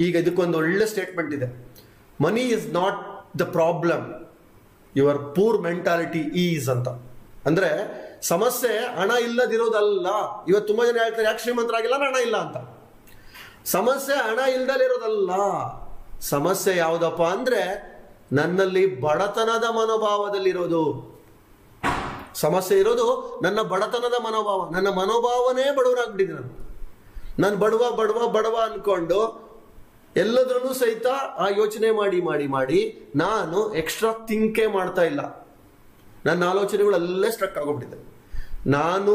ಈಗ ಇದಕ್ಕೊಂದು ಒಳ್ಳೆ ಸ್ಟೇಟ್ಮೆಂಟ್ ಇದೆ. Money is not the problem, your poor mentality is ಅಂತ. ಅಂದ್ರೆ ಸಮಸ್ಯೆ ಹಣ ಇಲ್ಲದಿರೋದಲ್ಲ. ಇವತ್ತು ತುಂಬಾ ಜನ ಹೇಳ್ತಾರೆ ಯಾಕೆ ಶ್ರೀಮಂತರಾಗಿಲ್ಲ, ಹಣ ಇಲ್ಲ ಅಂತ. ಸಮಸ್ಯೆ ಹಣ ಇಲ್ದಲಿರೋದಲ್ಲ. ಸಮಸ್ಯೆ ಯಾವುದಪ್ಪ ಅಂದ್ರೆ ನನ್ನಲ್ಲಿ ಬಡತನದ ಮನೋಭಾವದಲ್ಲಿರೋದು. ಸಮಸ್ಯೆ ಇರೋದು ನನ್ನ ಬಡತನದ ಮನೋಭಾವ. ನನ್ನ ಮನೋಭಾವನೇ ಬಡವರಾಗ್ಬಿಟ್ಟಿದೆ. ನಾನು ಬಡವ ಬಡವ ಬಡವ ಅನ್ಕೊಂಡು ಎಲ್ಲದ್ರೂ ಸಹಿತ ಆ ಯೋಚನೆ ಮಾಡಿ ಮಾಡಿ ಮಾಡಿ ನಾನು ಎಕ್ಸ್ಟ್ರಾ ಥಿಂಕೇ ಮಾಡ್ತಾ ಇಲ್ಲ. ನನ್ನ ಆಲೋಚನೆಗಳಲ್ಲೇ ಸ್ಟ್ರಕ್ ಆಗೋಗ್ಬಿಟ್ಟಿದೆ. ನಾನು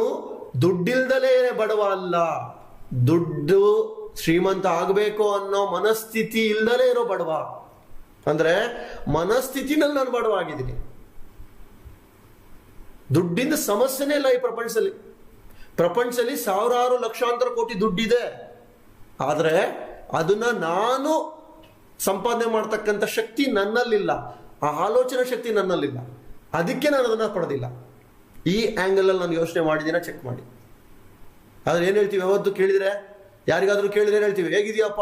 ದುಡ್ಡಿಲ್ದಲೇ ಬಡವ ಅಲ್ಲ, ದುಡ್ಡು ಶ್ರೀಮಂತ ಆಗಬೇಕು ಅನ್ನೋ ಮನಸ್ಥಿತಿ ಇಲ್ದಲೇ ಇರೋ ಬಡವ. ಅಂದ್ರೆ ಮನಸ್ಥಿತಿನಲ್ಲಿ ನಾನು ಬಡವ ಆಗಿದ್ದೀನಿ. ದುಡ್ಡಿಂದ ಸಮಸ್ಯೆನೇ ಇಲ್ಲ ಈ ಪ್ರಪಂಚದಲ್ಲಿ ಸಾವಿರಾರು ಲಕ್ಷಾಂತರ ಕೋಟಿ ದುಡ್ಡಿದೆ. ಆದ್ರೆ ಅದನ್ನ ನಾನು ಸಂಪಾದನೆ ಮಾಡ್ತಕ್ಕಂಥ ಶಕ್ತಿ ನನ್ನಲ್ಲಿಲ್ಲ, ಆ ಆಲೋಚನಾ ಶಕ್ತಿ ನನ್ನಲ್ಲಿಲ್ಲ. ಅದಕ್ಕೆ ನಾನು ಅದನ್ನ ಪಡೆದಿಲ್ಲ. ಈ ಆಂಗಲ್ ಅಲ್ಲಿ ನಾನು ಯೋಚನೆ ಮಾಡಿದ್ದೀನ, ಚೆಕ್ ಮಾಡಿ. ಆದ್ರೆ ಏನ್ ಹೇಳ್ತೀವಿ, ಯಾವತ್ತು ಕೇಳಿದ್ರೆ, ಯಾರಿಗಾದ್ರೂ ಕೇಳಿದ್ರೆ ಏನ್ ಹೇಳ್ತೀವಿ, ಹೇಗಿದೆಯಪ್ಪ,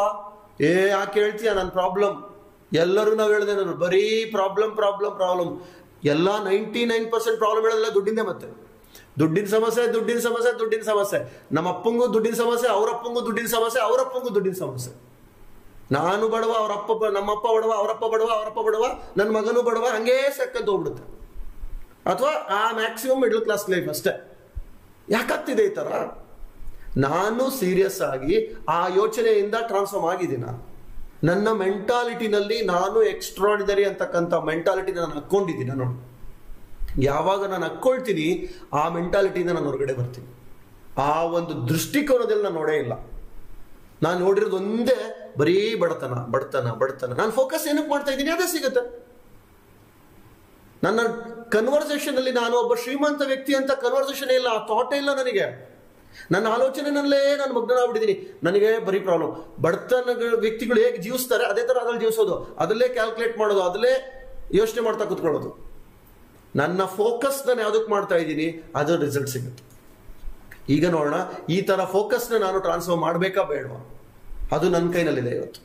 ಯಾಕೆ ಹೇಳ್ತೀಯ, ನನ್ನ ಪ್ರಾಬ್ಲಮ್. ಎಲ್ಲರೂ ನಾವು ಹೇಳಿದೆ, ನಾನು ಬರೀ ಪ್ರಾಬ್ಲಮ್ ಪ್ರಾಬ್ಲಮ್ ಪ್ರಾಬ್ಲಮ್. ಎಲ್ಲ 99% ಪ್ರಾಬ್ಲಮ್ ಹೇಳೋದಿಲ್ಲ ದುಡ್ಡಿಂದೇ. ಮತ್ತೆ ದುಡ್ಡಿನ ಸಮಸ್ಯೆ ದುಡ್ಡಿನ ಸಮಸ್ಯೆ ದುಡ್ಡಿನ ಸಮಸ್ಯೆ. ನಮ್ಮ ಅಪ್ಪಂಗೂ ದುಡ್ಡಿನ ಸಮಸ್ಯೆ, ಅವರಪ್ಪಂಗೂ ದುಡ್ಡಿನ ಸಮಸ್ಯೆ, ಅವರಪ್ಪಂಗೂ ದುಡ್ಡಿನ ಸಮಸ್ಯೆ. ನಾನು ಬಡವ, ನಮ್ಮಪ್ಪ ಬಡವ, ಅವರಪ್ಪ ಬಡವ, ಅವರಪ್ಪ ಬಡವ, ನನ್ನ ಮಗನೂ ಬಡವ, ಹಂಗೇ ಸಕ್ಕಂತ ಹೋಗ್ಬಿಡುತ್ತೆ. ಅಥವಾ ಆ ಮ್ಯಾಕ್ಸಿಮಮ್ ಮಿಡಲ್ ಕ್ಲಾಸ್ ಲೈಫ್ ಅಷ್ಟೇ. ಯಾಕಾಗ್ತಿದೆ ಈ ತರ? ನಾನು ಸೀರಿಯಸ್ ಆಗಿ ಆ ಯೋಚನೆಯಿಂದ ಟ್ರಾನ್ಸ್ಫಾರ್ಮ್ ಆಗಿದ್ದೀನ. ನನ್ನ ಮೆಂಟಾಲಿಟಿನಲ್ಲಿ ನಾನು ಎಕ್ಸ್ಟ್ರಾರ್ಡಿನರಿ ಅಂತಕ್ಕಂಥ ಮೆಂಟಾಲಿಟಿ ನಾನು ಹಾಕೊಂಡಿದ್ದೀನಿ. ನೋಡಿ, ಯಾವಾಗ ನಾನು ಹಾಕ್ಕೊಳ್ತೀನಿ ಆ ಮೆಂಟಾಲಿಟಿಯಿಂದ ನಾನು ಹೊರಗಡೆ ಬರ್ತೀನಿ. ಆ ಒಂದು ದೃಷ್ಟಿಕೋನದಲ್ಲಿ ನಾನು ನೋಡೇ ಇಲ್ಲ. ನಾನು ನೋಡಿರೋದು ಒಂದೇ ಬರೀ ಬಡತನ ಬಡತನ ಬಡತನ. ನಾನು ಫೋಕಸ್ ಏನಕ್ಕೆ ಮಾಡ್ತಾ ಇದ್ದೀನಿ ಅದೇ ಸಿಗುತ್ತೆ. ನನ್ನ ಕನ್ವರ್ಸೇಷನ್ ಅಲ್ಲಿ ನಾನು ಒಬ್ಬ ಶ್ರೀಮಂತ ವ್ಯಕ್ತಿ ಅಂತ ಕನ್ವರ್ಸೇಷನ್ ಇಲ್ಲ, ಆ ಥಾಟೇ ಇಲ್ಲ ನನಗೆ. ನನ್ನ ಆಲೋಚನೆನಲ್ಲೇ ನಾನು ಮಗ್ನನಾಗ್ಬಿಟ್ಟಿದ್ದೀನಿ. ನನಗೆ ಬರೀ ಪ್ರಾಬ್ಲಮ್. ಬಡತನ ವ್ಯಕ್ತಿಗಳು ಹೇಗೆ ಜೀವಿಸ್ತಾರೆ ಅದೇ ತರ ಅದ್ರಲ್ಲಿ ಜೀವಿಸೋದು, ಅದಲ್ಲೇ ಕ್ಯಾಲ್ಕುಲೇಟ್ ಮಾಡೋದು, ಅದಲ್ಲೇ ಯೋಚನೆ ಮಾಡ್ತಾ ಕೂತ್ಕೊಳ್ಳೋದು. ನನ್ನ ಫೋಕಸ್ ನಾನು ಯಾವುದಕ್ಕೆ ಮಾಡ್ತಾ ಇದ್ದೀನಿ ಅದು ರಿಸಲ್ಟ್ ಸಿಗುತ್ತೆ. ಈಗ ನೋಡೋಣ, ಈ ತರ ಫೋಕಸ್ನ ನಾನು ಟ್ರಾನ್ಸ್ಫರ್ ಮಾಡಬೇಕಾ ಬೇಡವಾ? ಅದು ನನ್ನ ಕೈನಲ್ಲಿದೆ ಇವತ್ತು.